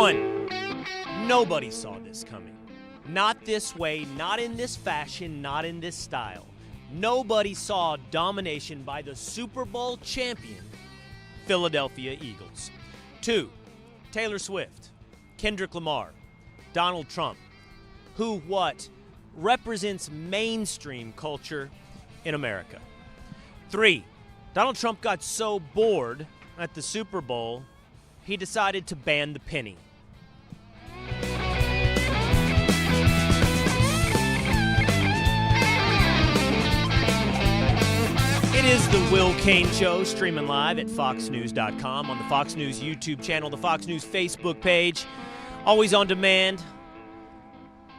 One, nobody saw this coming. Not this way, not in this fashion, not in this style. Nobody saw domination by the Super Bowl champion Philadelphia Eagles. 2, Taylor Swift, Kendrick Lamar, Donald Trump, who represents mainstream culture in America. 3, Donald Trump got so bored at the Super Bowl, he decided to ban the penny. It is the Will Cain Show, streaming live at foxnews.com, on the Fox News YouTube channel, the Fox News Facebook page, always on demand,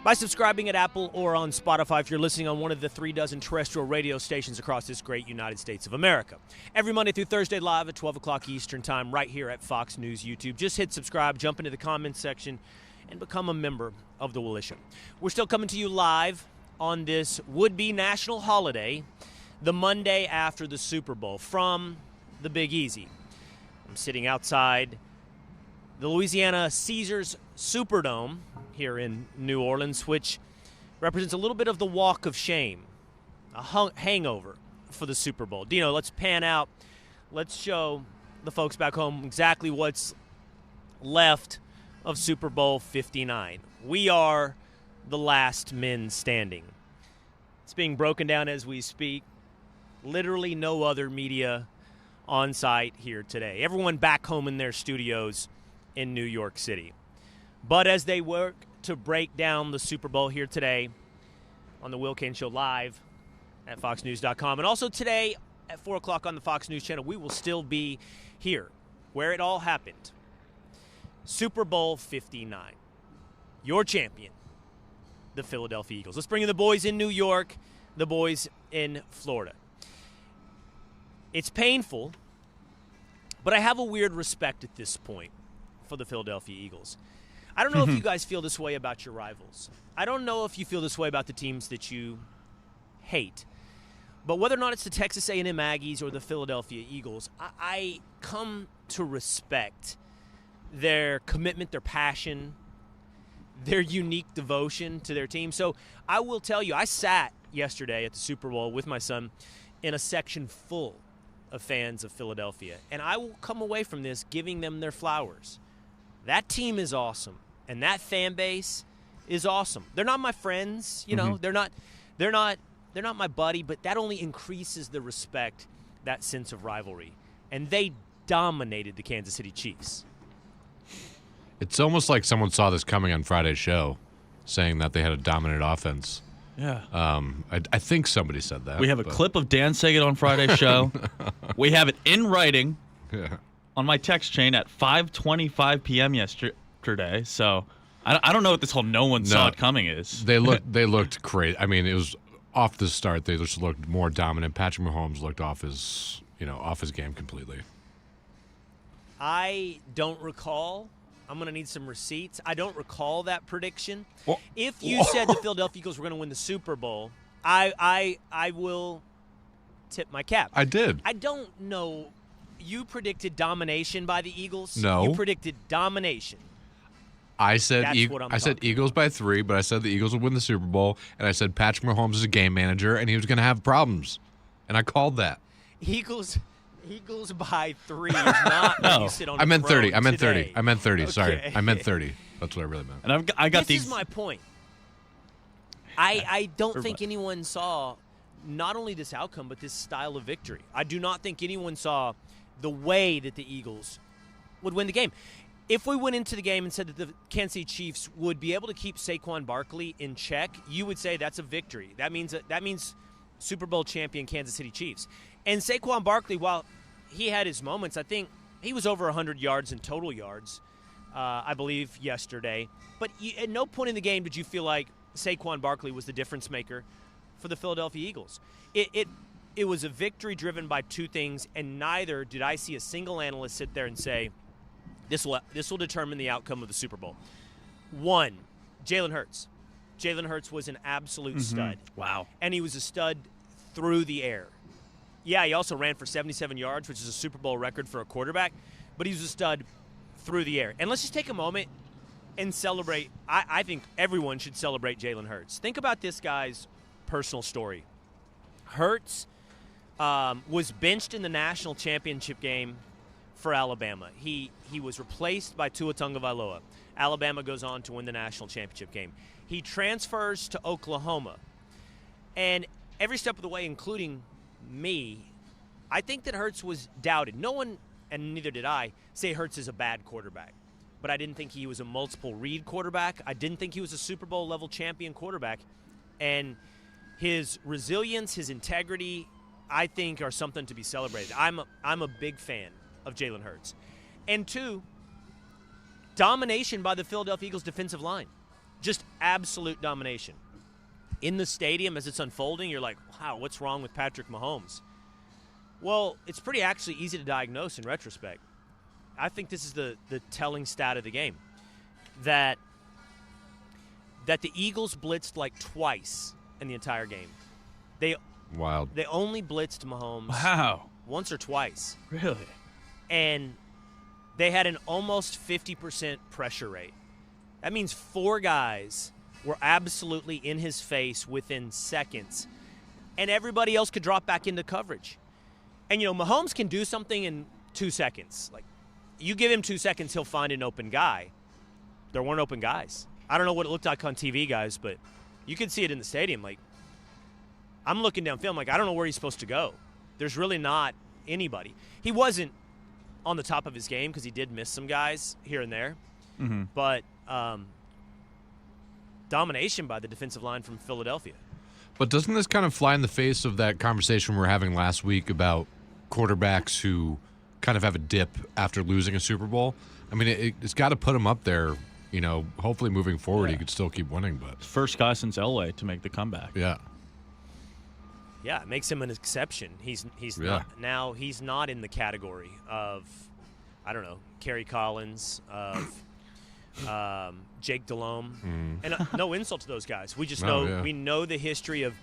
by subscribing at Apple or on Spotify if you're listening on one of the 36 terrestrial radio stations across this great United States of America. Every Monday through Thursday live at 12 o'clock Eastern Time right here at Fox News YouTube. Just hit subscribe, jump into the comments section, and become a member of the Willisha. We're still coming to you live on this would-be national holiday, the Monday after the Super Bowl, from the Big Easy. I'm sitting outside the Louisiana Caesars Superdome here in New Orleans, which represents a little bit of the walk of shame, a hangover for the Super Bowl. Dino, let's pan out. Let's show the folks back home exactly what's left of Super Bowl 59. We are the last men standing. It's being broken down as we speak. Literally no other media on site here today. Everyone back home in their studios in New York City. But as they work to break down the Super Bowl here today on the Will Cain Show live at foxnews.com, and also today at 4 o'clock on the Fox News channel, we will still be here where it all happened. Super Bowl 59. Your champion, the Philadelphia Eagles. Let's bring in the boys in New York, the boys in Florida. It's painful, but I have a weird respect at this point for the Philadelphia Eagles. I don't know if you guys feel this way about your rivals. I don't know if you feel this way about the teams that you hate. But whether or not it's the Texas A&M Aggies or the Philadelphia Eagles, I come to respect their commitment, their passion, their unique devotion to their team. So I will tell you, I sat yesterday at the Super Bowl with my son in a section full of fans of Philadelphia, and I will come away from this giving them their flowers. That team is awesome, and that fan base is awesome. They're not my friends, you know. They're not my buddy, but that only increases the respect, that sense of rivalry. And they dominated the Kansas City Chiefs. It's almost like someone saw this coming on Friday's show, saying that they had a dominant offense. Yeah. I think somebody said that. We have a clip of Dan saying it on Friday's show. We have it in writing on my text chain at 5:25 p.m. yesterday. So I don't know what this whole no one saw it coming is. They looked great. I mean, it was off the start. They just looked more dominant. Patrick Mahomes looked off his game completely. I don't recall. I'm going to need some receipts. I don't recall that prediction. If you said the Philadelphia Eagles were going to win the Super Bowl, I will tip my cap. I did. I don't know. You predicted domination by the Eagles? No. You predicted domination. I said Eagles by 3, but I said the Eagles would win the Super Bowl, and I said Patrick Mahomes is a game manager, and he was going to have problems. And I called that. Eagles by 3 is not when you sit on I meant 30. I meant 30. today. I meant 30. Okay. Sorry. I meant 30. That's what I really meant. And I got This is my point. I don't think anyone saw not only this outcome, but this style of victory. I do not think anyone saw the way that the Eagles would win the game. If we went into the game and said that the Kansas City Chiefs would be able to keep Saquon Barkley in check, you would say that's a victory. That means Super Bowl champion Kansas City Chiefs. And Saquon Barkley, while he had his moments, I think he was over 100 yards in total yards, I believe, yesterday. But at no point in the game did you feel like Saquon Barkley was the difference maker for the Philadelphia Eagles. It was a victory driven by two things, and neither did I see a single analyst sit there and say, this will determine the outcome of the Super Bowl. One, Jalen Hurts. Jalen Hurts was an absolute stud. Wow. And he was a stud through the air. Yeah, he also ran for 77 yards, which is a Super Bowl record for a quarterback, but he was a stud through the air. And let's just take a moment and celebrate. I think everyone should celebrate Jalen Hurts. Think about this guy's personal story. Hurts was benched in the national championship game for Alabama. He was replaced by Tua Tagovailoa. Alabama goes on to win the national championship game. He transfers to Oklahoma. And every step of the way, including me, I think that Hurts was doubted. No one, and neither did I, say Hurts is a bad quarterback. But I didn't think he was a multiple read quarterback. I didn't think he was a Super Bowl level champion quarterback. And his resilience, his integrity, I think are something to be celebrated. I'm a big fan of Jalen Hurts. And two, domination by the Philadelphia Eagles defensive line. Just absolute domination. In the stadium as it's unfolding, you're like, wow, what's wrong with Patrick Mahomes? Well, it's pretty actually easy to diagnose in retrospect. I think this is the telling stat of the game. That the Eagles blitzed like twice in the entire game. They only blitzed Mahomes once or twice. Really? And they had an almost 50% pressure rate. That means 4 guys were absolutely in his face within seconds, and everybody else could drop back into coverage. And, Mahomes can do something in 2 seconds. Like, you give him 2 seconds, he'll find an open guy. There weren't open guys. I don't know what it looked like on TV, guys, but you could see it in the stadium. Like, I'm looking down film, like, I don't know where he's supposed to go. There's really not anybody. He wasn't on the top of his game because he did miss some guys here and there. Mm-hmm. But domination by the defensive line from Philadelphia. But doesn't this kind of fly in the face of that conversation we were having last week about quarterbacks who kind of have a dip after losing a Super Bowl? I mean, it's got to put him up there. Hopefully moving forward, he could still keep winning. But first guy since Elway to make the comeback. Yeah. Yeah, it makes him an exception. He's not in the category of, I don't know, Kerry Collins, of Jake Delhomme. And no insult to those guys. We just we know the history of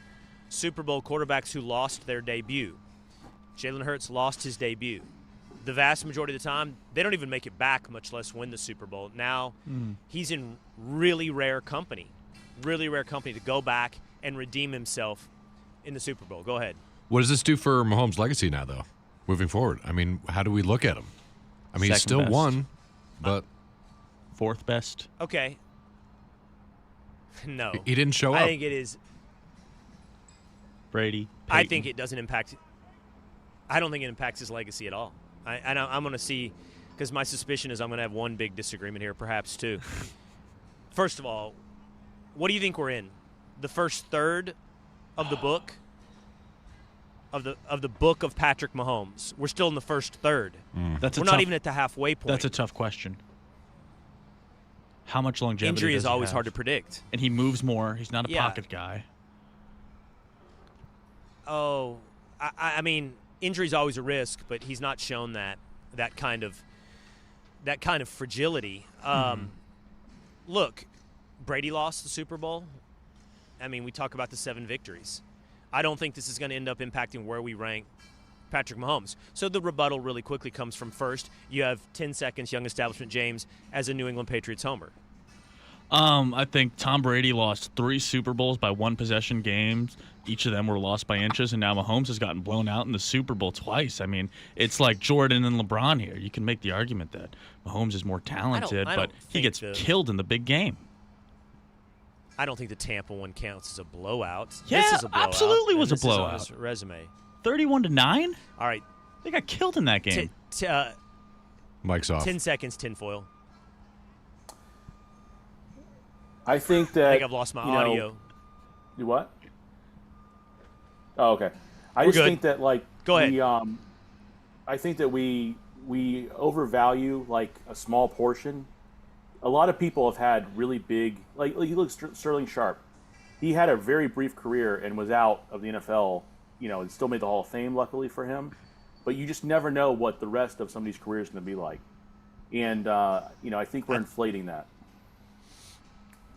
Super Bowl quarterbacks who lost their debut. Jalen Hurts lost his debut. The vast majority of the time, they don't even make it back, much less win the Super Bowl. Now he's in really rare company to go back and redeem himself in the Super Bowl. Go ahead. What does this do for Mahomes' legacy now, though, moving forward? I mean, how do we look at him? I mean, he's still best. won, but 4th best. Okay. No. He didn't show up. I think it is. Brady. Peyton. I think it doesn't impact. I don't think it impacts his legacy at all. I'm going to see, because my suspicion is I'm going to have one big disagreement here, perhaps two. First of all, what do you think we're in? The first third of the book? Of the book of Patrick Mahomes. We're still in the first third. We're not even at the halfway point. That's a tough question. How much longevity Injury does is he always have? hard to predict. And he moves more. He's not a pocket guy. Oh, I mean, injury's always a risk, but he's not shown that kind of fragility. Look, Brady lost the Super Bowl. I mean, we talk about the 7 victories. I don't think this is going to end up impacting where we rank Patrick Mahomes. So the rebuttal really quickly comes from first. You have 10 seconds, Young Establishment James, as a New England Patriots homer. I think Tom Brady lost 3 Super Bowls by 1-possession games. Each of them were lost by inches, and now Mahomes has gotten blown out in the Super Bowl twice. I mean, it's like Jordan and LeBron here. You can make the argument that Mahomes is more talented, but he gets killed in the big game. I don't think the Tampa one counts as a blowout. Yeah, this is a blowout, absolutely was a blowout. Is on his resume. 31-9? All right. They got killed in that game. Mike's off. 10 seconds, tinfoil. I think that... I think I've lost my audio. You what? Oh, okay. I just think that, like... Go ahead. I think that we overvalue, like, a small portion. A lot of people have had really big... Like you look Sterling Sharp. He had a very brief career and was out of the NFL, and still made the Hall of Fame, luckily for him. But you just never know what the rest of somebody's career is going to be like. And, I think we're inflating that.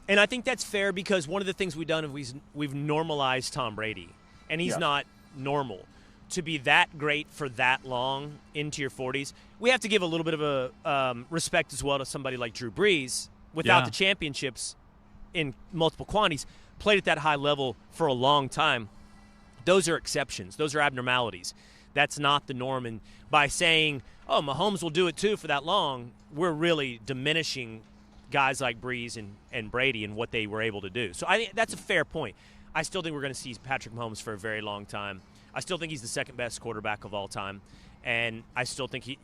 And I think that's fair because one of the things we've done is we've normalized Tom Brady. And he's not normal. To be that great for that long into your 40s, we have to give a little bit of a respect as well to somebody like Drew Brees, without the championships in multiple quantities, played at that high level for a long time. Those are exceptions. Those are abnormalities. That's not the norm. And by saying, oh, Mahomes will do it too for that long, we're really diminishing guys like Breeze and Brady and what they were able to do. So I think that's a fair point. I still think we're going to see Patrick Mahomes for a very long time. I still think he's the second best quarterback of all time. And I still think he's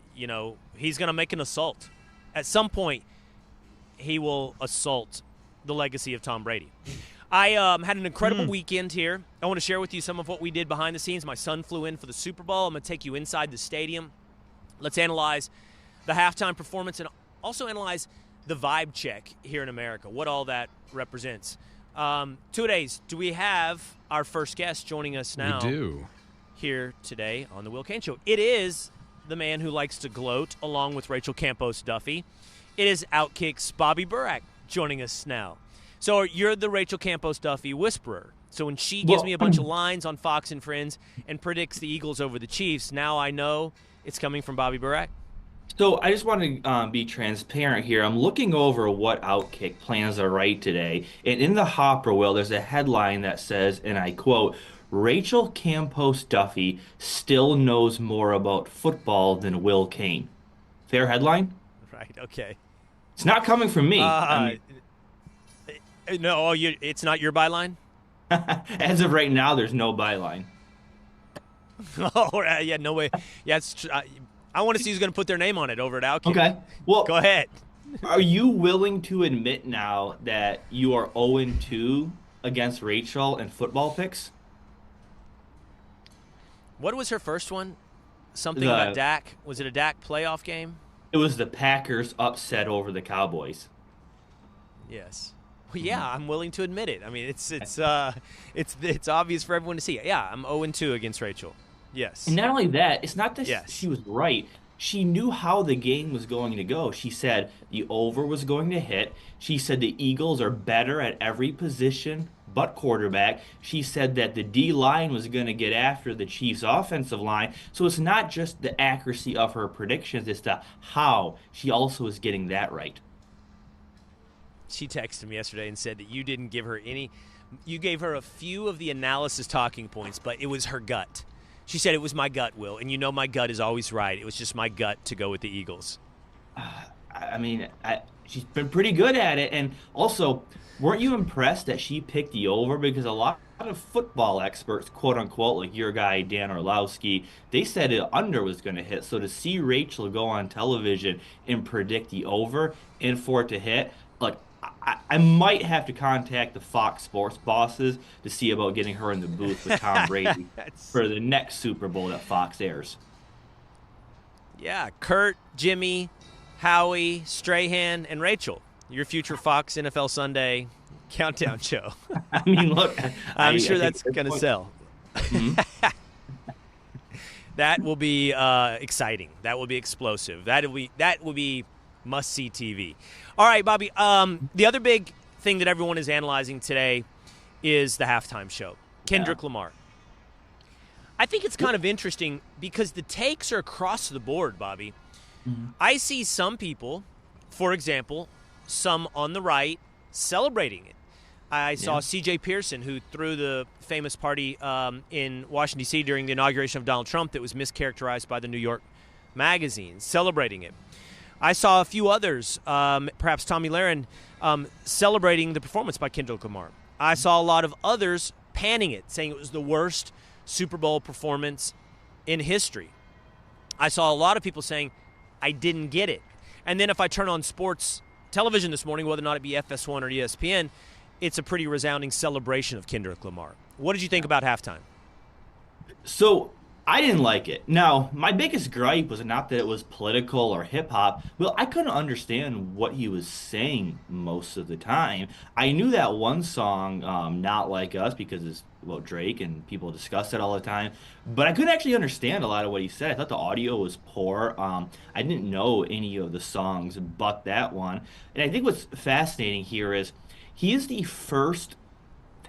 going to make an assault. At some point, he will assault the legacy of Tom Brady. I had an incredible weekend here. I want to share with you some of what we did behind the scenes. My son flew in for the Super Bowl. I'm going to take you inside the stadium. Let's analyze the halftime performance and also analyze the vibe check here in America, what all that represents. 2 days. Do we have our first guest joining us now? We do. Here today on the Will Cain Show. It is the man who likes to gloat along with Rachel Campos Duffy. It is Outkick's Bobby Burack joining us now. So you're the Rachel Campos Duffy whisperer. So when she gives me a bunch of lines on Fox and Friends and predicts the Eagles over the Chiefs, now I know it's coming from Bobby Burack. So I just want to be transparent here. I'm looking over what Outkick plans to write today. And in the hopper, Will, there's a headline that says, and I quote, Rachel Campos Duffy still knows more about football than Will Cain. Fair headline? Right, okay. It's not coming from me. No, it's not your byline? As of right now, there's no byline. Oh, yeah, no way. Yeah, I want to see who's going to put their name on it over at Outkick. Okay. Well, go ahead. Are you willing to admit now that you are 0-2 against Rachel in football picks? What was her first one? Something about Dak? Was it a Dak playoff game? It was the Packers upset over the Cowboys. Yes. Well, yeah, I'm willing to admit it. I mean, it's obvious for everyone to see. Yeah, I'm 0-2 against Rachel. Yes. And not only that, it's not that she was right. She knew how the game was going to go. She said the over was going to hit. She said the Eagles are better at every position but quarterback. She said that the D-line was going to get after the Chiefs' offensive line. So it's not just the accuracy of her predictions, it's the how she also is getting that right. She texted me yesterday and said that you didn't give her you gave her a few of the analysis talking points, but it was her gut. She said it was my gut, Will, and you know my gut is always right. It was just my gut to go with the Eagles. I mean, she's been pretty good at it. And also, weren't you impressed that she picked the over? Because a lot of football experts, quote unquote, like your guy, Dan Orlowski, they said the under was going to hit. So to see Rachel go on television and predict the over and for it to hit, look, I might have to contact the Fox Sports bosses to see about getting her in the booth with Tom Brady for the next Super Bowl that Fox airs. Yeah, Kurt, Jimmy, Howie, Strahan, and Rachel. Your future Fox NFL Sunday countdown show. I mean, look. I'm sure that's going to sell. Mm-hmm. That will be exciting. That will be explosive. That will be must-see TV. All right, Bobby. The other big thing that everyone is analyzing today is the halftime show. Kendrick Lamar. I think it's kind of interesting because the takes are across the board, Bobby. Mm-hmm. I see some people, for example, some on the right, celebrating it. I saw C.J. Pearson, who threw the famous party in Washington, D.C. during the inauguration of Donald Trump that was mischaracterized by the New York Magazine, celebrating it. I saw a few others, perhaps Tommy Lahren, celebrating the performance by Kendrick Lamar. I saw a lot of others panning it, saying it was the worst Super Bowl performance in history. I saw a lot of people saying, I didn't get it. And then if I turn on sports television this morning, whether or not it be FS1 or ESPN, it's a pretty resounding celebration of Kendrick Lamar. What did you think about halftime? So I didn't like it. Now, my biggest gripe was not that it was political or hip-hop. Well, I couldn't understand what he was saying most of the time. I knew that one song, Not Like Us, because it's about Drake and people discuss it all the time. But I couldn't actually understand a lot of what he said. I thought the audio was poor. I didn't know any of the songs but that one. And I think what's fascinating here is he is the first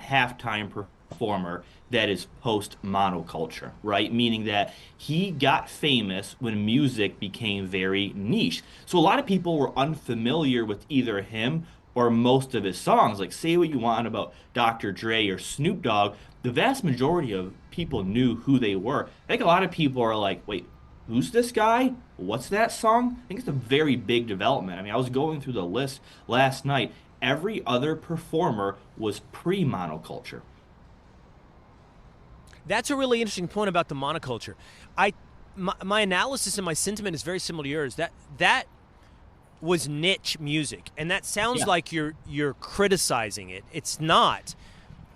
halftime performer that is post-monoculture, right? Meaning that he got famous when music became very niche. So a lot of people were unfamiliar with either him or most of his songs. Like, say what you want about Dr. Dre or Snoop Dogg, the vast majority of people knew who they were. I think a lot of people are like, wait, who's this guy? What's that song? I think it's a very big development. I mean, I was going through the list last night. Every other performer was pre-monoculture. That's a really interesting point about the monoculture. My analysis and my sentiment is very similar to yours. That was niche music, and that sounds like you're criticizing it. It's not.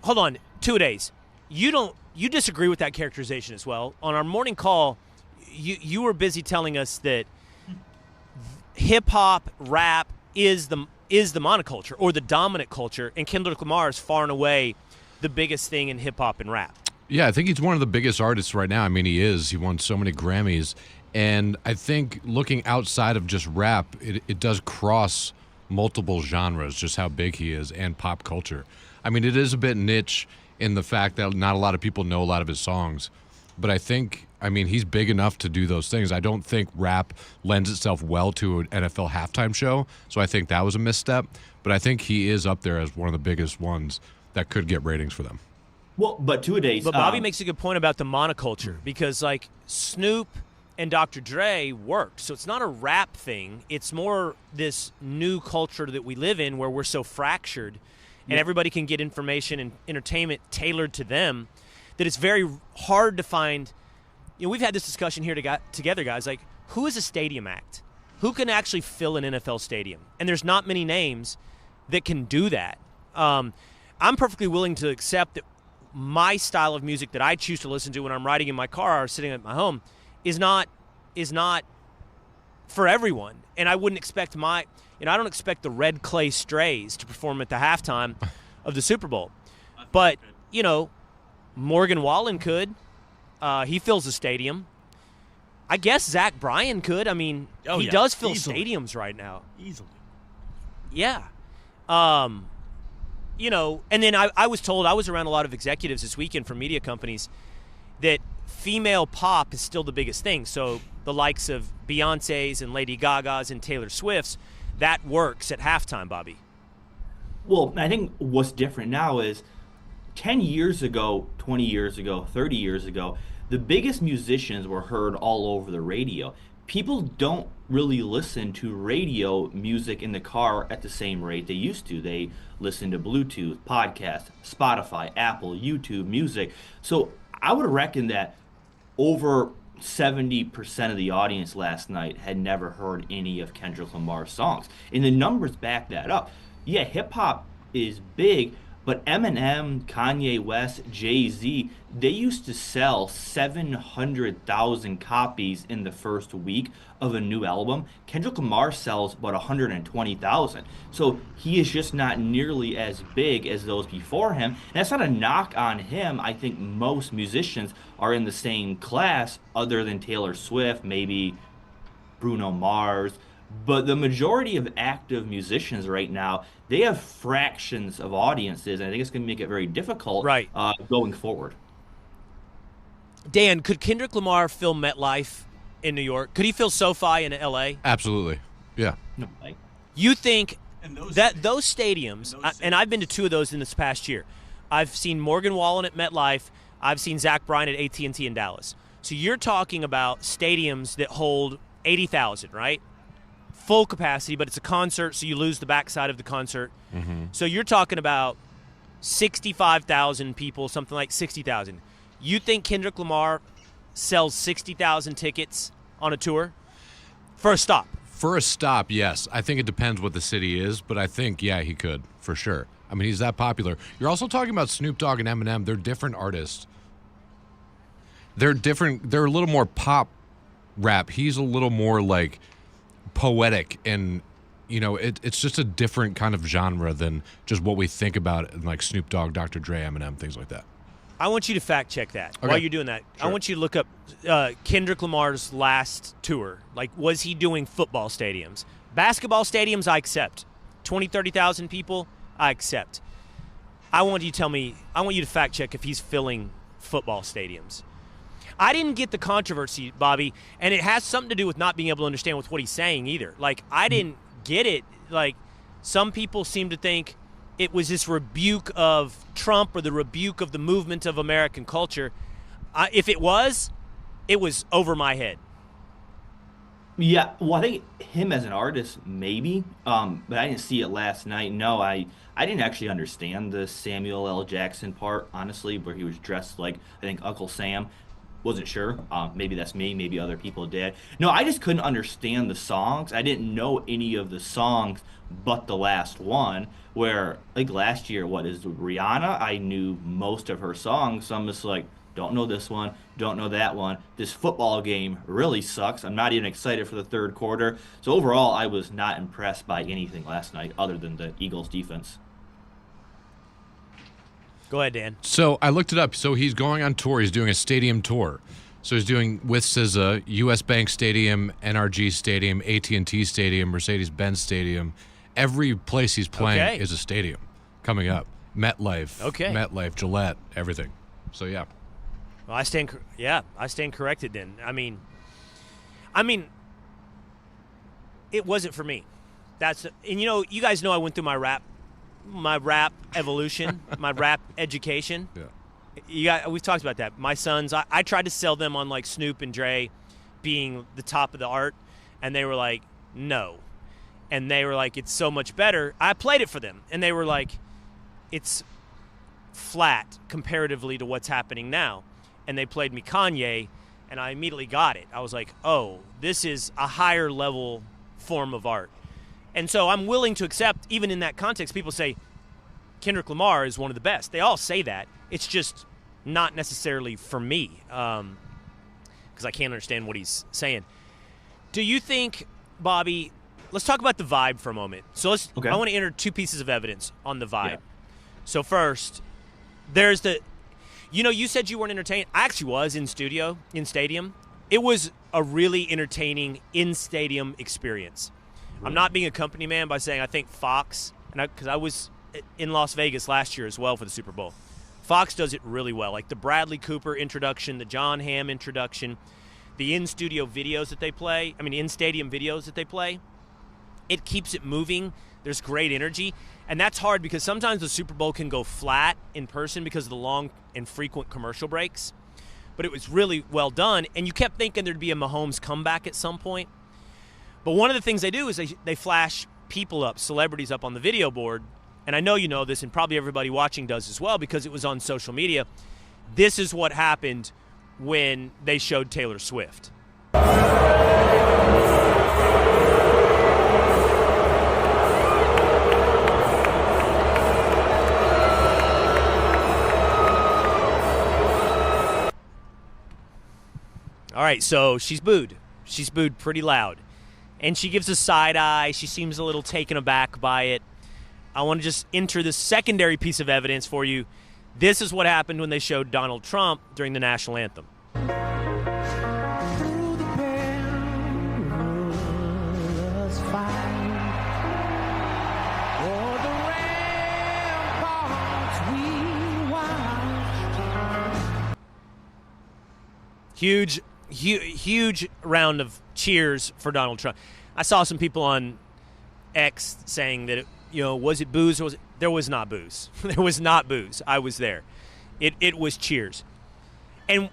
Hold on, 2 days. You disagree with that characterization as well. On our morning call, you were busy telling us that hip hop, rap is the monoculture or the dominant culture, and Kendrick Lamar is far and away the biggest thing in hip hop and rap. Yeah, I think he's one of the biggest artists right now. I mean, he is. He won so many Grammys. And I think looking outside of just rap, it does cross multiple genres, just how big he is, and pop culture. I mean, it is a bit niche in the fact that not a lot of people know a lot of his songs. But I think, he's big enough to do those things. I don't think rap lends itself well to an NFL halftime show. So I think that was a misstep. But I think he is up there as one of the biggest ones that could get ratings for them. Well, but 2 days. But Bobby makes a good point about the monoculture because, like, Snoop and Dr. Dre worked. So it's not a rap thing. It's more this new culture that we live in where we're so fractured and everybody can get information and entertainment tailored to them that it's very hard to find. We've had this discussion here together, guys. Like, who is a stadium act? Who can actually fill an NFL stadium? And there's not many names that can do that. I'm perfectly willing to accept that my style of music that I choose to listen to when I'm riding in my car or sitting at my home is not for everyone. And I wouldn't expect I don't expect the Red Clay Strays to perform at the halftime of the Super Bowl. But, Morgan Wallen could. He fills a stadium. I guess Zach Bryan could. I mean, he does fill stadiums right now. Easily. Yeah. And then I was told, I was around a lot of executives this weekend from media companies, that female pop is still the biggest thing. So the likes of Beyonce's and Lady Gaga's and Taylor Swift's, that works at halftime, Bobby. Well, I think what's different now is 10 years ago, 20 years ago, 30 years ago, the biggest musicians were heard all over the radio. People don't really listen to radio music in the car at the same rate they used to. They listen to Bluetooth, podcasts, Spotify, Apple, YouTube, music. So I would reckon that over 70% of the audience last night had never heard any of Kendrick Lamar's songs. And the numbers back that up. Yeah, hip-hop is big, but Eminem, Kanye West, Jay-Z, they used to sell 700,000 copies in the first week of a new album. Kendrick Lamar sells about 120,000. So he is just not nearly as big as those before him. And that's not a knock on him. I think most musicians are in the same class other than Taylor Swift, maybe Bruno Mars. But the majority of active musicians right now, they have fractions of audiences, and I think it's going to make it very difficult going forward. Dan, could Kendrick Lamar fill MetLife in New York? Could he fill SoFi in L.A.? Absolutely. Yeah. No, You think that those stadiums, and I've been to two of those in this past year. I've seen Morgan Wallen at MetLife. I've seen Zach Bryan at AT&T in Dallas. So you're talking about stadiums that hold 80,000, right? Full capacity, but it's a concert, so you lose the backside of the concert. Mm-hmm. So you're talking about 65,000 people, something like 60,000. You think Kendrick Lamar sells 60,000 tickets on a tour for a stop? For a stop, yes. I think it depends what the city is, but I think, he could, for sure. I mean, he's that popular. You're also talking about Snoop Dogg and Eminem. They're different artists. They're different. They're a little more pop rap. He's a little more like poetic, and it's just a different kind of genre than just what we think about in like Snoop Dogg, Dr. Dre, Eminem, things like that. I want you to fact check that okay. While you're doing that. Sure. I want you to look up Kendrick Lamar's last tour. Like, was he doing football stadiums? Basketball stadiums, I accept. 20, 30,000 people, I accept. I want you to fact check if he's filling football stadiums. I didn't get the controversy, Bobby, and it has something to do with not being able to understand with what he's saying either. Like, I didn't get it. Like, some people seem to think it was this rebuke of Trump or the rebuke of the movement of American culture. If it was over my head. Yeah, well, I think him as an artist, maybe, but I didn't see it last night. No, I didn't actually understand the Samuel L. Jackson part, honestly, where he was dressed like, I think, Uncle Sam. Wasn't sure. Maybe that's me. Maybe other people did. No, I just couldn't understand the songs. I didn't know any of the songs but the last one, where, like, last year, what is Rihanna? I knew most of her songs, so I'm just like, don't know this one, don't know that one. This football game really sucks. I'm not even excited for the third quarter. So overall, I was not impressed by anything last night other than the Eagles' defense. Go ahead, Dan. So I looked it up. So he's going on tour. He's doing a stadium tour. So he's doing with SZA, U.S. Bank Stadium, NRG Stadium, AT&T Stadium, Mercedes-Benz Stadium. Every place he's playing is a stadium coming up. MetLife, Gillette, everything. So, yeah. Well, I stand corrected then. I mean, it wasn't for me. And you guys know I went through my rap evolution, my rap education. Yeah. We've talked about that. My sons, I tried to sell them on like Snoop and Dre being the top of the art, and they were like, no. And they were like, it's so much better. I played it for them, and they were like, it's flat comparatively to what's happening now. And they played me Kanye, and I immediately got it. I was like, oh, this is a higher level form of art. And so I'm willing to accept, even in that context, people say Kendrick Lamar is one of the best. They all say that. It's just not necessarily for me, because I can't understand what he's saying. Do you think, Bobby, let's talk about the vibe for a moment. So I want to enter two pieces of evidence on the vibe. Yeah. So first, there's you said you weren't entertained. I actually was in stadium. It was a really entertaining in-stadium experience. Right. I'm not being a company man by saying I think Fox, because I was in Las Vegas last year as well for the Super Bowl. Fox does it really well. Like the Bradley Cooper introduction, the John Hamm introduction, the in-stadium videos that they play, it keeps it moving. There's great energy. And that's hard because sometimes the Super Bowl can go flat in person because of the long and frequent commercial breaks. But it was really well done. And you kept thinking there'd be a Mahomes comeback at some point. But one of the things they do is they flash people up, celebrities up on the video board. And I know you know this, and probably everybody watching does as well because it was on social media. This is what happened when they showed Taylor Swift. All right, so she's booed. She's booed pretty loud. And she gives a side eye. She seems a little taken aback by it. I want to just enter the secondary piece of evidence for you. This is what happened when they showed Donald Trump during the national anthem. Huge round of cheers for Donald Trump. I saw some people on X saying that, was it booze or was it? There was not booze. There was not booze. I was there. It was cheers. And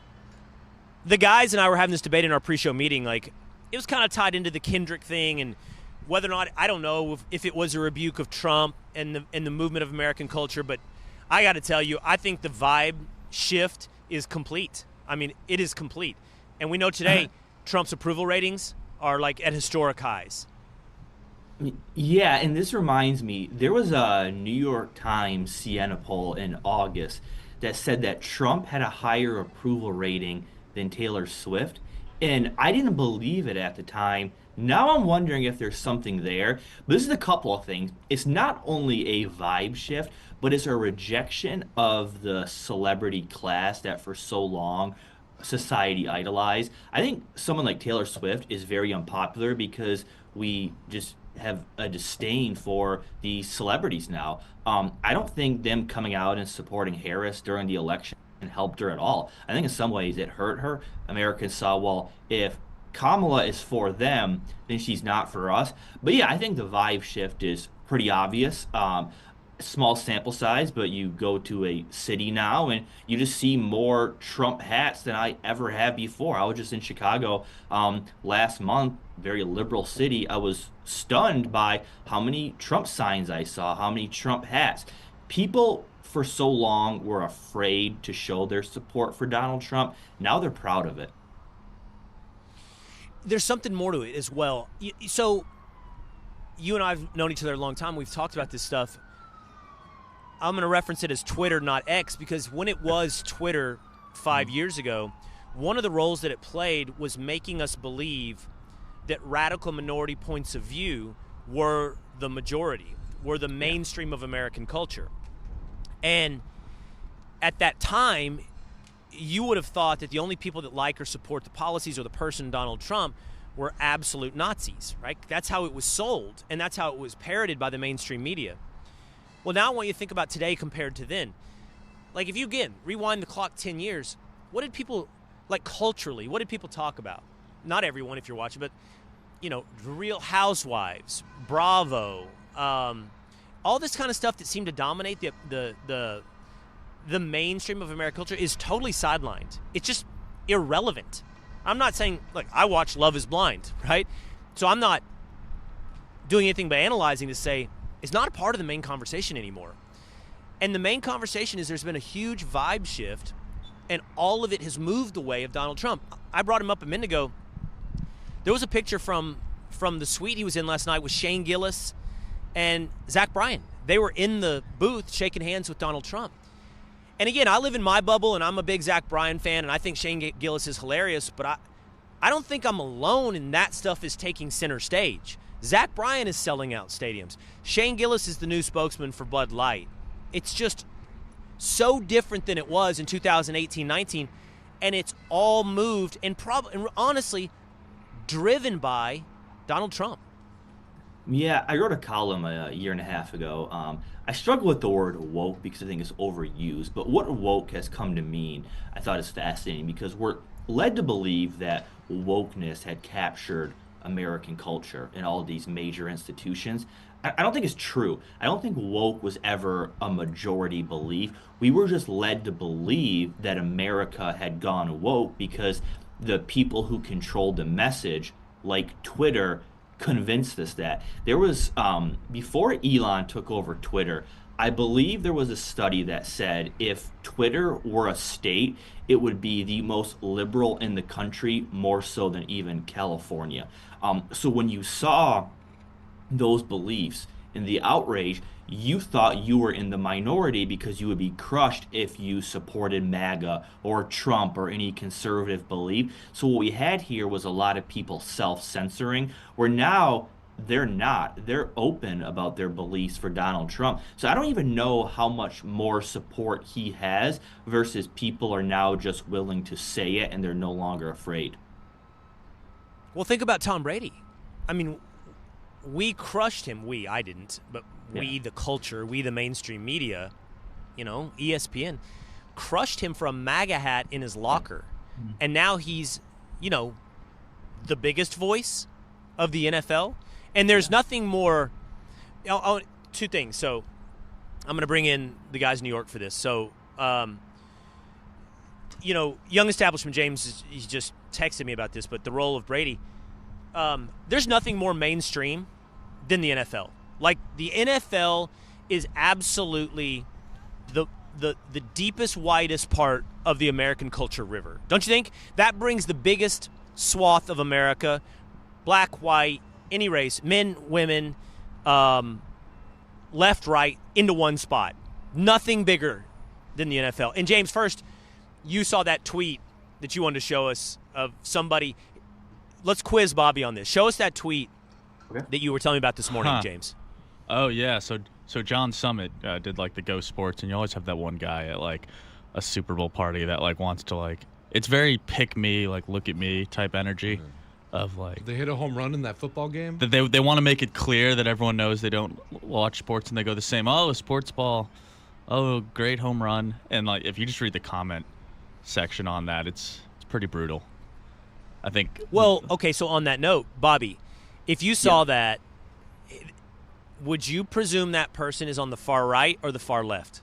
the guys and I were having this debate in our pre-show meeting. Like, it was kind of tied into the Kendrick thing and whether or not, I don't know if it was a rebuke of Trump and the movement of American culture, but I got to tell you, I think the vibe shift is complete. I mean, it is complete. And we know today Trump's approval ratings are like at historic highs. Yeah, and this reminds me, there was a New York Times Siena poll in August that said that Trump had a higher approval rating than Taylor Swift. And I didn't believe it at the time. Now I'm wondering if there's something there. But this is a couple of things. It's not only a vibe shift, but it's a rejection of the celebrity class that for so long society idolize. I think someone like Taylor Swift is very unpopular because we just have a disdain for the celebrities now. I don't think them coming out and supporting Harris during the election helped her at all. I think in some ways it hurt her. Americans saw, well, if Kamala is for them, then she's not for us. But yeah, I think the vibe shift is pretty obvious. Small sample size, but you go to a city now and you just see more Trump hats than I ever have before. I was just in Chicago last month, very liberal city. I was stunned by how many Trump signs I saw, how many Trump hats. People for so long were afraid to show their support for Donald Trump. Now they're proud of it. There's something more to it as well. So you and I have known each other a long time. We've talked about this stuff. I'm going to reference it as Twitter, not X, because when it was Twitter 5 years ago, one of the roles that it played was making us believe that radical minority points of view were the majority, were the mainstream of American culture. And at that time, you would have thought that the only people that like or support the policies or the person Donald Trump were absolute Nazis, right? That's how it was sold, and that's how it was parroted by the mainstream media. Well, now I want you to think about today compared to then. Like, if you, again, rewind the clock 10 years, what did people, like, culturally, what did people talk about? Not everyone, if you're watching, but, you know, Real Housewives, Bravo, all this kind of stuff that seemed to dominate the mainstream of American culture is totally sidelined. It's just irrelevant. I'm not saying, look, I watch Love is Blind, right? So I'm not doing anything but analyzing to say, is not a part of the main conversation anymore. And the main conversation is there's been a huge vibe shift, and all of it has moved the way of Donald Trump. I brought him up a minute ago. There was a picture from the suite he was in last night with Shane Gillis and Zach Bryan. They were in the booth shaking hands with Donald Trump. And again, I live in my bubble, and I'm a big Zach Bryan fan, and I think Shane Gillis is hilarious, but I don't think I'm alone in that stuff is taking center stage. Zach Bryan is selling out stadiums. Shane Gillis is the new spokesman for Bud Light. It's just so different than it was in 2018-19, and it's all moved and honestly driven by Donald Trump. Yeah, I wrote a column a year and a half ago. I struggle with the word woke because I think it's overused, but what woke has come to mean, I thought is fascinating because we're led to believe that wokeness had captured American culture in all of these major institutions. I don't think it's true. I don't think woke was ever a majority belief. We were just led to believe that America had gone woke because the people who controlled the message, like Twitter, convinced us that. There was, before Elon took over Twitter, I believe there was a study that said if Twitter were a state, it would be the most liberal in the country, more so than even California. So when you saw those beliefs and the outrage, you thought you were in the minority because you would be crushed if you supported MAGA or Trump or any conservative belief. So what we had here was a lot of people self-censoring, where now they're not. They're open about their beliefs for Donald Trump. So I don't even know how much more support he has versus people are now just willing to say it and they're no longer afraid. Well, think about Tom Brady. I mean, we crushed him. I didn't, but we, the culture, we, the mainstream media, you know, ESPN, crushed him for a MAGA hat in his locker. Mm-hmm. And now he's, you know, the biggest voice of the NFL. And there's nothing more. Two things. So I'm going to bring in the guys in New York for this. So, you know, Young Establishment James, he just texted me about this, but the role of Brady, there's nothing more mainstream than the NFL. Like, the NFL is absolutely the deepest, widest part of the American culture river. Don't you think? That brings the biggest swath of America, black, white, any race, men, women, left, right, into one spot. Nothing bigger than the NFL. And James, first, you saw that tweet that you wanted to show us of somebody. Let's quiz Bobby on this. Show us that tweet that you were telling me about this morning, James. Oh, yeah. So John Summit did, like, the Go Sports, and you always have that one guy at, like, a Super Bowl party that, like, wants to, like, it's very pick me, like look at me type energy of like They hit a home run in that football game. that they want to make it clear that everyone knows they don't watch sports and they go the same. Oh, sports ball. Oh, great home run. And like if you just read the comment section on that, it's pretty brutal. I think. Well, okay, so on that note, Bobby, if you saw that, would you presume that person is on the far right or the far left?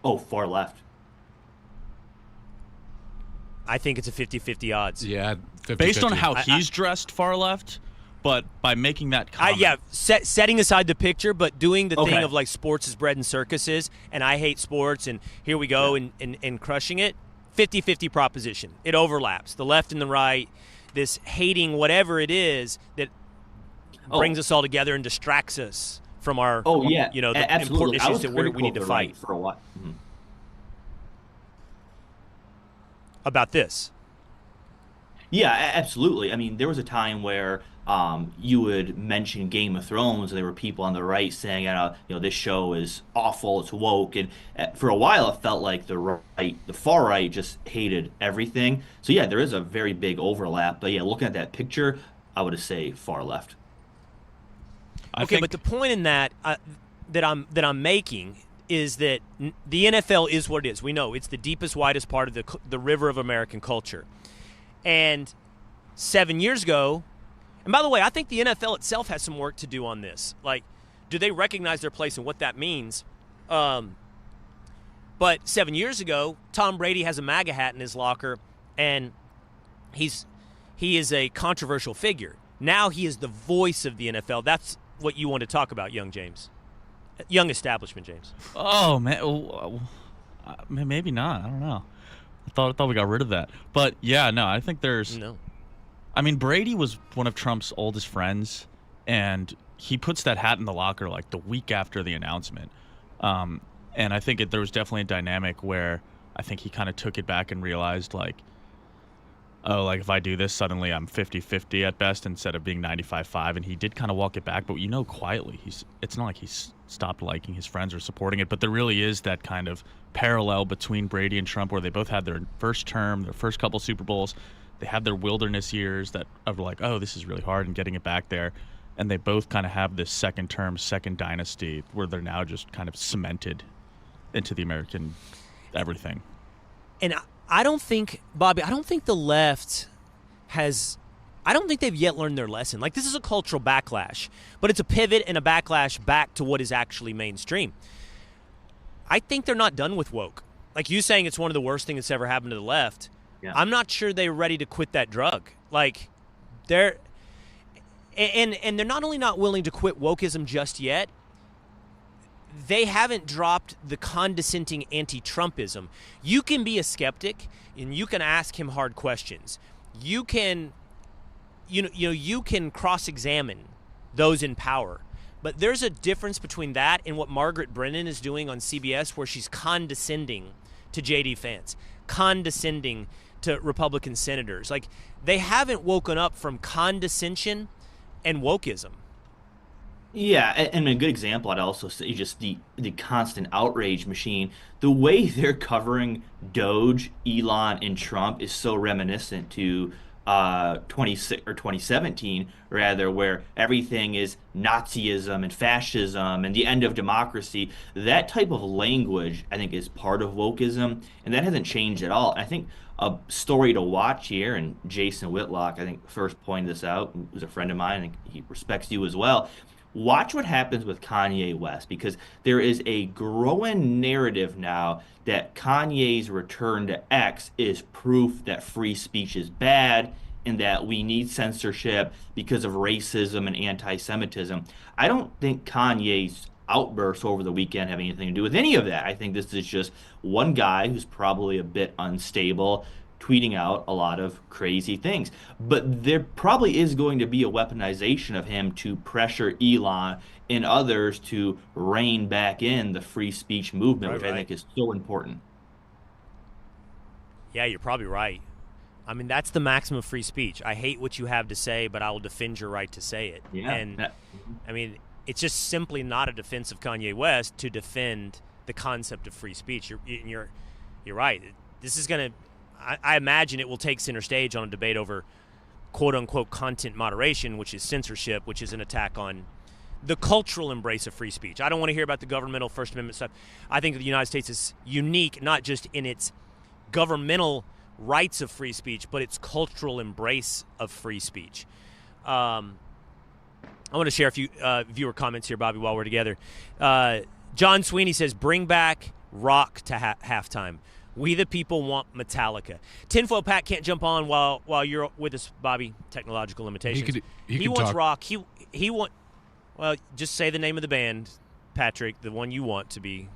Oh, far left. I think it's a 50-50 odds. Yeah, 50-50. based on how he's dressed, far left, but by making that comment. Setting aside the picture, but doing the Okay. thing of like sports is bread and circuses, and I hate sports, and here we go, and crushing it. 50-50 proposition. It overlaps. The left and the right, this hating whatever it is that brings us all together and distracts us from our, Oh yeah, the absolutely. important I issues was that we critical need of to the fight right for a while. Mhm. about this. Yeah, absolutely. I mean, there was a time where you would mention Game of Thrones, and there were people on the right saying, this show is awful, it's woke, and for a while it felt like the far right, just hated everything. So yeah, there is a very big overlap. But yeah, looking at that picture, I would say far left. Okay, but the point in that that I'm making is that the NFL is what it is. We know it's the deepest, widest part of the river of American culture. And 7 years ago, and by the way, I think the NFL itself has some work to do on this. Like, do they recognize their place and what that means? But 7 years ago, Tom Brady has a MAGA hat in his locker, and he is a controversial figure. Now he is the voice of the NFL. That's what you want to talk about, young establishment James. Oh man, maybe not. I don't know. I thought we got rid of that. But yeah, no, I think there's. No. I mean, Brady was one of Trump's oldest friends, and he puts that hat in the locker like the week after the announcement. And I think there was definitely a dynamic where I think he kind of took it back and realized like, oh, like if I do this, suddenly I'm 50-50 at best instead of being 95-5. And he did kind of walk it back, but quietly, it's not like he's stopped liking his friends or supporting it, but there really is that kind of parallel between Brady and Trump where they both had their first term, their first couple Super Bowls. They had their wilderness years that of like, oh, this is really hard and getting it back there. And they both kind of have this second term, second dynasty where they're now just kind of cemented into the American everything. And I don't think, Bobby, the left I don't think they've yet learned their lesson. Like, this is a cultural backlash, but it's a pivot and a backlash back to what is actually mainstream. I think they're not done with woke. Like you saying it's one of the worst things that's ever happened to the left. Yeah. I'm not sure they're ready to quit that drug. Like, they're not only not willing to quit wokeism just yet, they haven't dropped the condescending anti-Trumpism. You can be a skeptic and you can ask him hard questions. You can, you can cross-examine those in power. But there's a difference between that and what Margaret Brennan is doing on CBS, where she's condescending to J.D. Vance, condescending to Republican senators. Like, they haven't woken up from condescension and wokeism. Yeah, and a good example, I'd also say just the constant outrage machine. The way they're covering Doge, Elon, and Trump is so reminiscent to 2017, rather, where everything is Nazism and fascism and the end of democracy. That type of language, I think, is part of wokeism, and that hasn't changed at all. I think a story to watch here, and Jason Whitlock, I think, first pointed this out, who's a friend of mine, I think he respects you as well. Watch what happens with Kanye West, because there is a growing narrative now that Kanye's return to X is proof that free speech is bad and that we need censorship because of racism and anti-Semitism. I don't think Kanye's outbursts over the weekend have anything to do with any of that. I think this is just one guy who's probably a bit unstable, tweeting out a lot of crazy things. But there probably is going to be a weaponization of him to pressure Elon and others to rein back in the free speech movement, which I think is so important. Yeah, you're probably right. I mean, that's the maximum of free speech. I hate what you have to say, but I will defend your right to say it. Yeah. And, I mean, it's just simply not a defense of Kanye West to defend the concept of free speech. You're right. This is going to I imagine it will take center stage on a debate over quote-unquote content moderation, which is censorship, which is an attack on the cultural embrace of free speech. I don't want to hear about the governmental First Amendment stuff. I think the United States is unique, not just in its governmental rights of free speech, but its cultural embrace of free speech. I want to share a few viewer comments here, Bobby, while we're together. John Sweeney says, bring back rock to halftime. We the people want Metallica. Tinfoil Pat can't jump on while you're with us, Bobby. Technological limitations. He wants talk. rock. He want. Well, just say the name of the band, Patrick, the one you want to be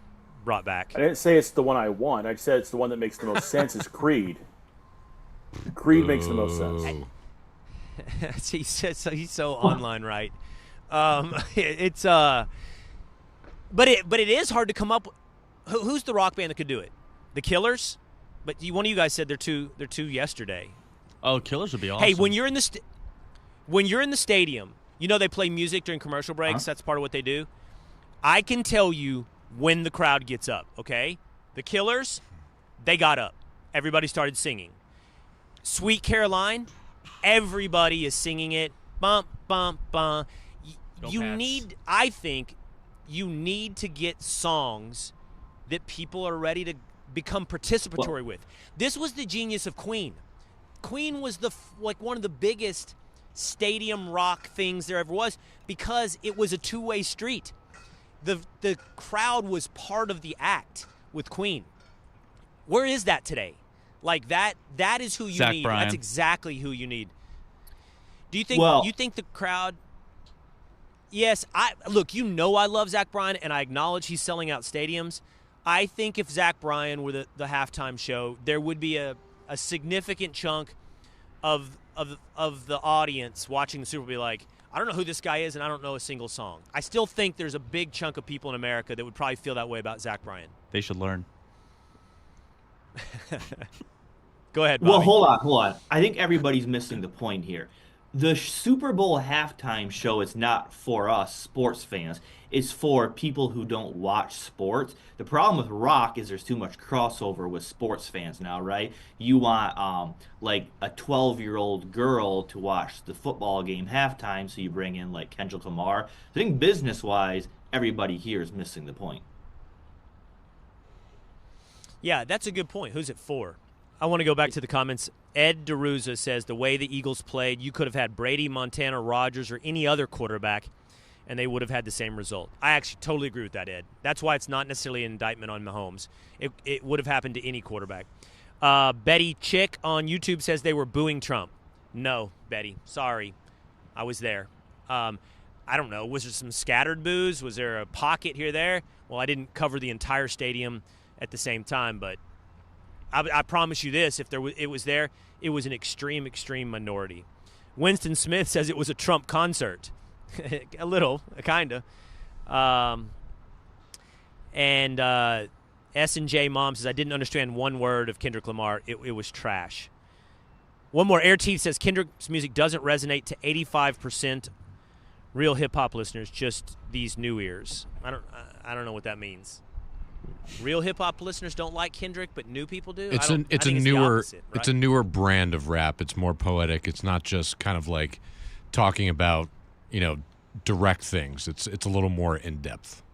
brought back. I didn't say it's the one I want. I said it's the one that makes the most sense. Is Creed. Creed makes the most sense. He says he's so online right. But it is hard to come up. Who's the rock band that could do it? The Killers, but one of you guys said they're two yesterday. Oh, Killers would be awesome. Hey, when you're in the stadium, they play music during commercial breaks. That's part of what they do. I can tell you when the crowd gets up. Okay, the Killers, they got up. Everybody started singing. Sweet Caroline, everybody is singing it. Bump, bump, bump. I think you need to get songs that people are ready to become participatory with. This was the genius of Queen. Queen was one of the biggest stadium rock things there ever was because it was a two-way street. The crowd was part of the act with Queen. Where is that today? Like that is who you Zach need. Bryan. That's exactly who you need. Do you think you think the crowd? Yes, I love Zach Bryan and I acknowledge he's selling out stadiums. I think if Zach Bryan were the halftime show, there would be a significant chunk of the audience watching the Super Bowl be like, I don't know who this guy is and I don't know a single song. I still think there's a big chunk of people in America that would probably feel that way about Zach Bryan. They should learn. Go ahead, Bobby. Well, hold on. I think everybody's missing the point here. The Super Bowl halftime show is not for us sports fans. It's for people who don't watch sports. The problem with rock is there's too much crossover with sports fans now, right? You want like a 12-year-old girl to watch the football game halftime, so you bring in like Kendrick Lamar. I think business-wise, everybody here is missing the point. Yeah, that's a good point. Who's it for? I want to go back to the comments. Ed DeRuza says the way the Eagles played, you could have had Brady, Montana, Rodgers, or any other quarterback, and they would have had the same result. I actually totally agree with that, Ed. That's why it's not necessarily an indictment on Mahomes. It would have happened to any quarterback. Betty Chick on YouTube says they were booing Trump. No, Betty. Sorry. I was there. I don't know. Was there some scattered boos? Was there a pocket here there? Well, I didn't cover the entire stadium at the same time, but I promise you this, if it was there, it was an extreme minority. Winston Smith says it was a Trump concert. A little, kind of. And S&J Mom says, I didn't understand one word of Kendrick Lamar. It was trash. One more. Air Teeth says Kendrick's music doesn't resonate to 85% real hip-hop listeners, just these new ears. I don't know what that means. Real hip hop listeners don't like Kendrick, but new people do. It's a newer brand of rap. It's more poetic. It's not just kind of like talking about direct things. It's a little more in depth.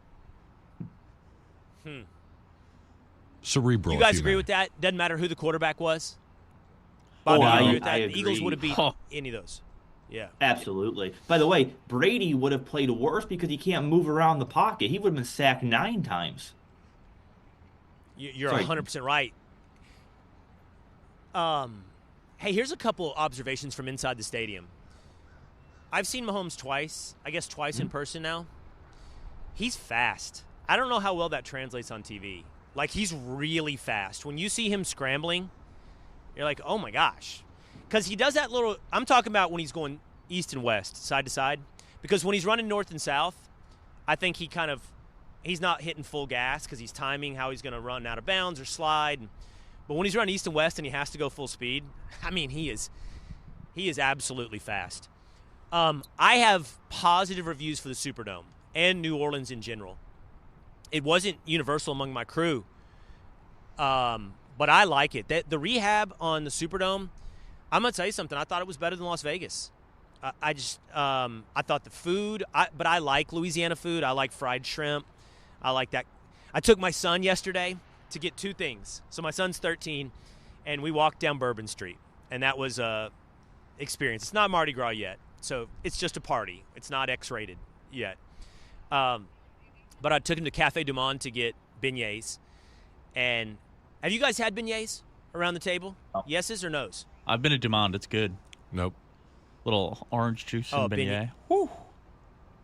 Cerebral. You guys agree with that? Doesn't matter who the quarterback was. Bobby, you agree with that? I The agree. Eagles would have beat any of those. Yeah, Absolutely. By the way, Brady would have played worse because he can't move around the pocket. He would have been sacked 9 times. You're Sorry. 100% right. Hey, here's a couple observations from inside the stadium. I've seen Mahomes twice, in person now. He's fast. I don't know how well that translates on TV. Like, he's really fast. When you see him scrambling, you're like, oh my gosh. Because he does that little, I'm talking about when he's going east and west, side to side. Because when he's running north and south, I think he's not hitting full gas because he's timing how he's going to run out of bounds or slide. But when he's running east and west and he has to go full speed, I mean, he is absolutely fast. I have positive reviews for the Superdome and New Orleans in general. It wasn't universal among my crew, but I like it. The rehab on the Superdome, I'm going to tell you something. I thought it was better than Las Vegas. I thought the food, but I like Louisiana food. I like fried shrimp. I like that. I took my son yesterday to get 2 things. So my son's 13, and we walked down Bourbon Street, and that was a experience. It's not Mardi Gras yet, so it's just a party. It's not X-rated yet. But I took him to Café du Monde to get beignets. And have you guys had beignets around the table? No. Yeses or nos? I've been to Dumont. It's good. Nope. Little orange juice and beignet. beignet. Woo.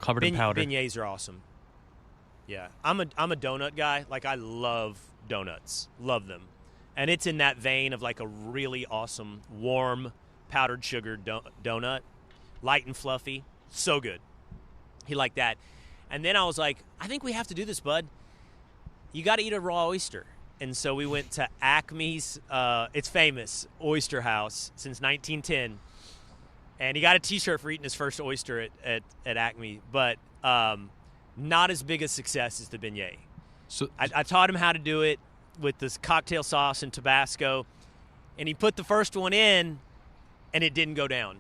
Covered in powder. Beignets are awesome. Yeah, I'm a donut guy. Like, I love donuts. Love them. And it's in that vein of like a really awesome, warm, powdered sugar donut. Light and fluffy. So good. He liked that. And then I was like, I think we have to do this, bud. You got to eat a raw oyster. And so we went to Acme's, it's famous, oyster house since 1910. And he got a T-shirt for eating his first oyster at Acme. But not as big a success as the beignet. So I taught him how to do it with this cocktail sauce and Tabasco. And he put the first one in, and it didn't go down.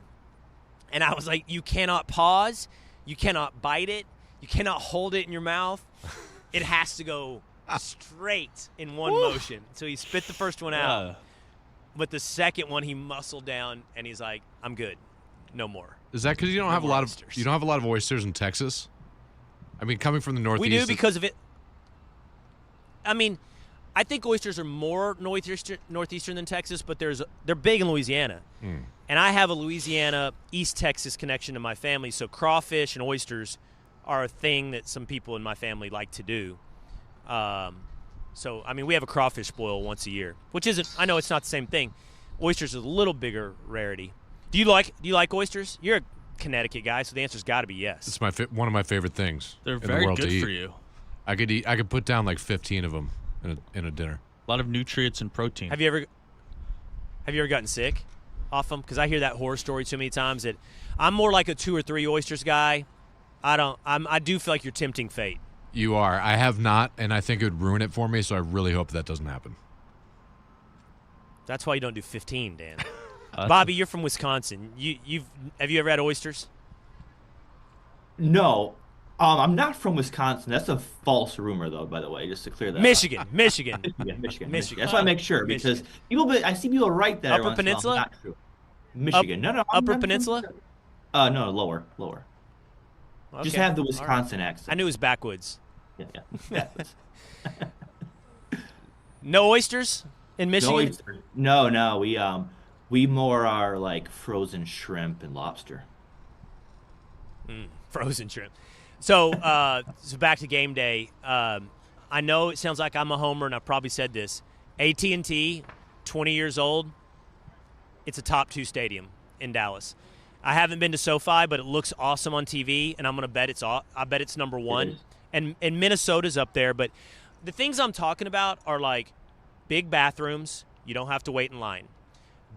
And I was like, you cannot pause. You cannot bite it. You cannot hold it in your mouth. It has to go straight in one motion. So he spit the first one out. But the second one, he muscled down, and he's like, I'm good. No more. is that because you don't have a lot of oysters in Texas? I mean, coming from the Northeast. We do because of it. I mean, I think oysters are more northeastern than Texas, but they're big in Louisiana. And I have a Louisiana, East Texas connection to my family, so crawfish and oysters are a thing that some people in my family like to do. So, I mean, we have a crawfish boil once a year, which isn't, I know it's not the same thing. Oysters is a little bigger rarity. Do you like oysters? You're a Connecticut guy, so the answer's got to be yes. It's one of my favorite things. They're in very the world good to eat. for you. I could put down like 15 of them in a dinner. A lot of nutrients and protein. Have you ever gotten sick off them? Because I hear that horror story too many times. That I'm more like a 2 or 3 oysters guy. I do feel like you're tempting fate. You are. I have not, and I think it would ruin it for me. So I really hope that doesn't happen. That's why you don't do 15, Dan. Bobby, you're from Wisconsin. Have you ever had oysters? No, I'm not from Wisconsin. That's a false rumor, though. By the way, just to clear that. Michigan. Yeah, Michigan. That's why I make sure because I see people write that. Upper Peninsula. Not true. Michigan. No. Upper Peninsula. No, lower. Okay. Just have the Wisconsin accent. I knew it was backwoods. Yeah. No oysters in Michigan. No. We more are like frozen shrimp and lobster. Frozen shrimp. So back to game day. I know it sounds like I'm a homer, and I've probably said this. AT&T, 20 years old. It's a top 2 stadium in Dallas. I haven't been to SoFi, but it looks awesome on TV, and I'm going to bet it's number 1. And Minnesota's up there, but the things I'm talking about are like big bathrooms. You don't have to wait in line.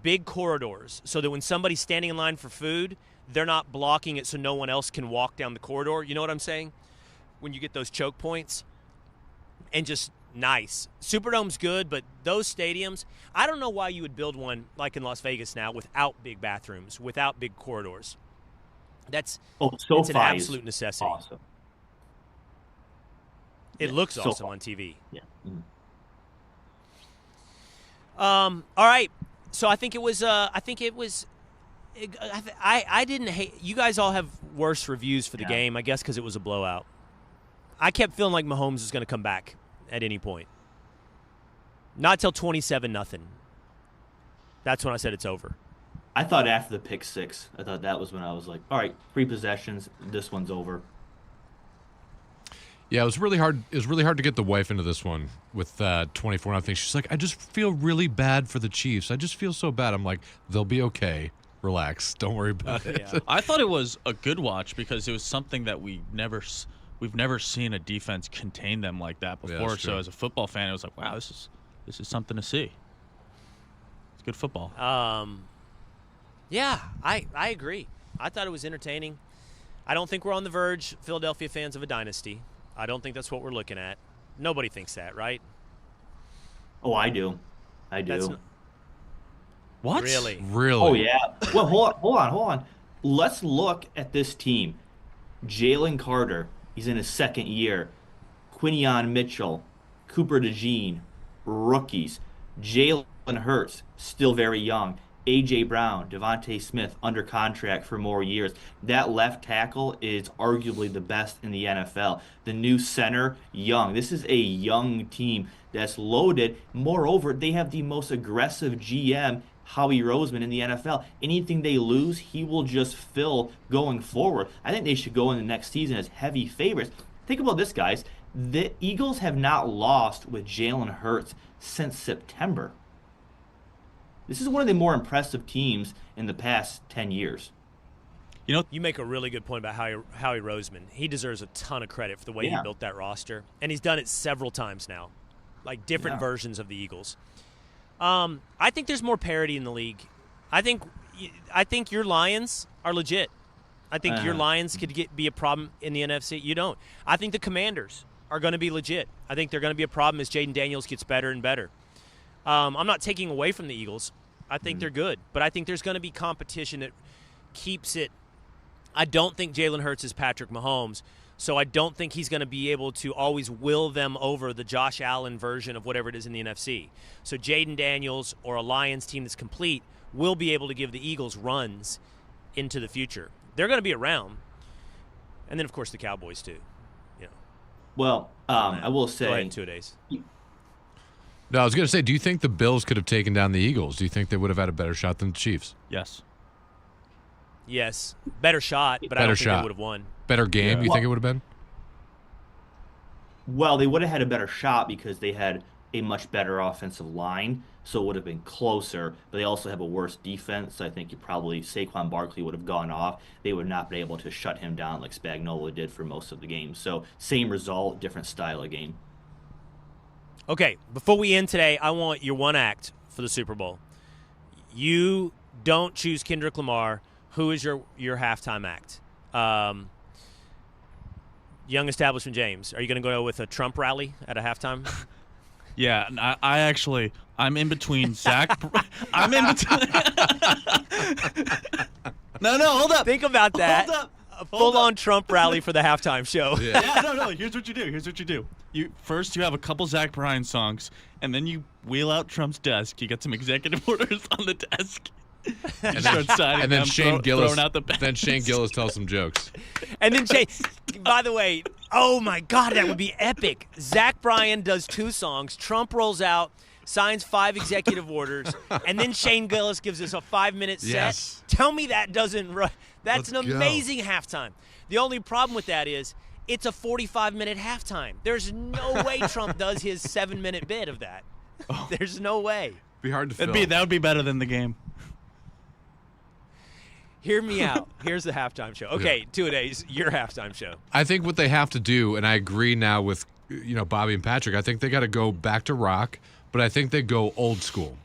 Big corridors, so that when somebody's standing in line for food, they're not blocking it so no one else can walk down the corridor. You know what I'm saying? When you get those choke points. And just nice. Superdome's good, but those stadiums, I don't know why you would build one like in Las Vegas now without big bathrooms, without big corridors. It's an absolute necessity. Awesome. It looks awesome on TV. Yeah. All right. So I think it was. I didn't hate. You guys all have worse reviews for the game, I guess, because it was a blowout. I kept feeling like Mahomes was going to come back at any point. Not till 27-0. That's when I said it's over. I thought after the pick 6, I thought that was when I was like, all right, 3 possessions, this one's over. Yeah, it was really hard. It was really hard to get the wife into this one with 24-0. She's like, I just feel really bad for the Chiefs. I just feel so bad. I'm like, they'll be okay. Relax. Don't worry about it. Yeah. I thought it was a good watch because it was something that we've never seen a defense contain them like that before. Yeah, so as a football fan, it was like, wow, this is something to see. It's good football. Yeah, I agree. I thought it was entertaining. I don't think we're on the verge, Philadelphia fans, of a dynasty. I don't think that's what we're looking at. Nobody thinks that, right? Oh, I do. I do. What? Really? Really? Oh, yeah. Well, hold on. Let's look at this team. Jalen Carter, he's in his second year. Quinion Mitchell, Cooper DeJean, rookies. Jalen Hurts, still very young. A.J. Brown, Devontae Smith, under contract for more years. That left tackle is arguably the best in the NFL. The new center, young. This is a young team that's loaded. Moreover, they have the most aggressive GM, Howie Roseman, in the NFL. Anything they lose, he will just fill going forward. I think they should go in the next season as heavy favorites. Think about this, guys. The Eagles have not lost with Jalen Hurts since September. This is one of the more impressive teams in the past 10 years. You know, You make a really good point about Howie Roseman. He deserves a ton of credit for the way he built that roster, and he's done it several times now, like different versions of the Eagles. I think there's more parity in the league. I think your Lions are legit. I think your Lions could be a problem in the NFC. You don't. I think the Commanders are going to be legit. I think they're going to be a problem as Jaden Daniels gets better and better. I'm not taking away from the Eagles. I think they're good, but I think there's going to be competition that keeps it. I don't think Jalen Hurts is Patrick Mahomes, so I don't think he's going to be able to always will them over the Josh Allen version of whatever it is in the NFC. So Jaden Daniels or a Lions team that's complete will be able to give the Eagles runs into the future. They're going to be around. And then, of course, the Cowboys, too. You know. Well, I will say. Go ahead in 2 days. No, I was going to say, do you think the Bills could have taken down the Eagles? Do you think they would have had a better shot than the Chiefs? yes. Yes. Better shot, but I don't think they would have won. Better game, you think it would have been? Well, they would have had a better shot because they had a much better offensive line, so it would have been closer. But they also have a worse defense. So I think Saquon Barkley would have gone off. They would not be able to shut him down like Spagnuolo did for most of the game. So same result, different style of game. Okay, before we end today, I want your one act for the Super Bowl. You don't choose Kendrick Lamar. Who is your halftime act? Young Establishment James, are you going to go with a Trump rally at a halftime? Yeah, and I'm in between Zach. I'm in between. No, hold up. Think about that. Hold up. A full-on Trump rally for the halftime show. Yeah. No. Here's what you do. You have a couple Zach Bryan songs, and then you wheel out Trump's desk. You get some executive orders on the desk. And start signing then them, Shane Gillis. throwing out the bets. Then Shane Gillis tells some jokes. And then Shane, by the way, oh my God, that would be epic. Zach Bryan does 2 songs. Trump rolls out, signs 5 executive orders, and then Shane Gillis gives us a 5-minute set. Yes. Tell me that doesn't run. That's Let's an go. amazing halftime. The only problem with that is it's a 45-minute halftime. There's no way Trump does his 7-minute bit of that. There's no way. Be hard to fill. That would be better than the game. Hear me out. Here's the halftime show. Okay, 2 days, your halftime show. I think what they have to do, and I agree now with Bobby and Patrick, I think they got to go back to rock, but I think they go old school.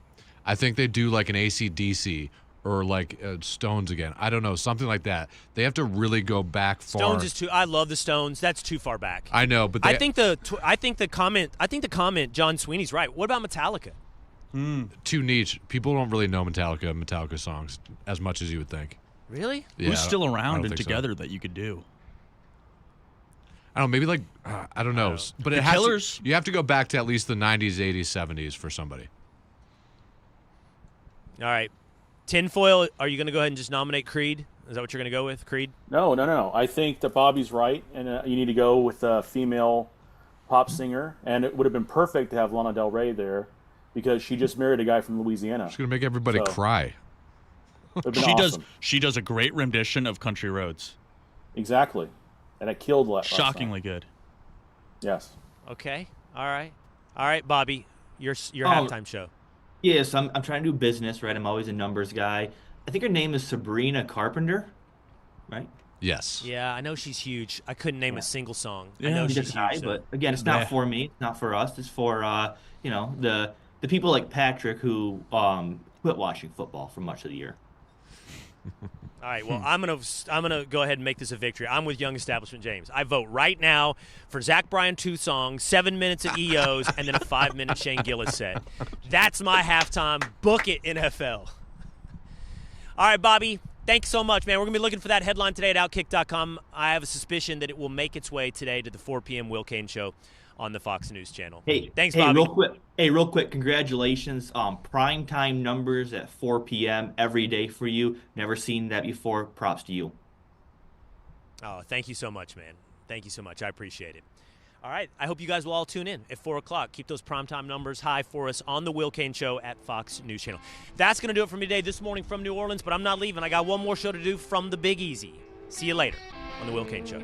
I think they do like an AC/DC or like Stones again. I don't know, something like that. They have to really go back far. Stones is too. I love the Stones. That's too far back. I know, but I think the comment John Sweeney's right. What about Metallica? too niche. People don't really know Metallica songs as much as you would think. Really? Yeah, Who's still I don't around and think so. together that you could do? I don't know, maybe like I don't know, but The it has Killers? to, you have to go back to at least the 90s, 80s, 70s for somebody. All right. Tinfoil, are you going to go ahead and just nominate Creed? Is that what you're going to go with, Creed? No. I think that Bobby's right, and you need to go with a female pop singer. And it would have been perfect to have Lana Del Rey there because she just married a guy from Louisiana. It's going to make everybody cry. Would've been awesome. She does a great rendition of Country Roads. Exactly. And it killed last Shockingly good. Yes. Okay. All right, Bobby, your halftime show. Yes, I'm trying to do business, right? I'm always a numbers guy. I think her name is Sabrina Carpenter, right? Yes. Yeah, I know she's huge. I couldn't name a single song. I Yeah, know She's she's high, huge. but again, it's not for me. It's not for us. It's for the people like Patrick who quit watching football for much of the year. All right, well, I'm gonna go ahead and make this a victory. I'm with Young Establishment James. I vote right now for Zach Bryan 2 songs, 7 minutes of EOs, and then a 5-minute Shane Gillis set. That's my halftime. Book it, NFL. All right, Bobby, thanks so much, man. We're going to be looking for that headline today at Outkick.com. I have a suspicion that it will make its way today to the 4 p.m. Will Cain Show on the Fox News channel. Thanks, Bobby. Real quick, congratulations. Primetime numbers at 4 p.m. every day for you. Never seen that before. Props to you. Oh, thank you so much, man. Thank you so much. I appreciate it. All right, I hope you guys will all tune in at 4 o'clock. Keep those primetime numbers high for us on the Will Cain Show at Fox News Channel. That's going to do it for me today, this morning from New Orleans, but I'm not leaving. I got one more show to do from the Big Easy. See you later on the Will Cain Show.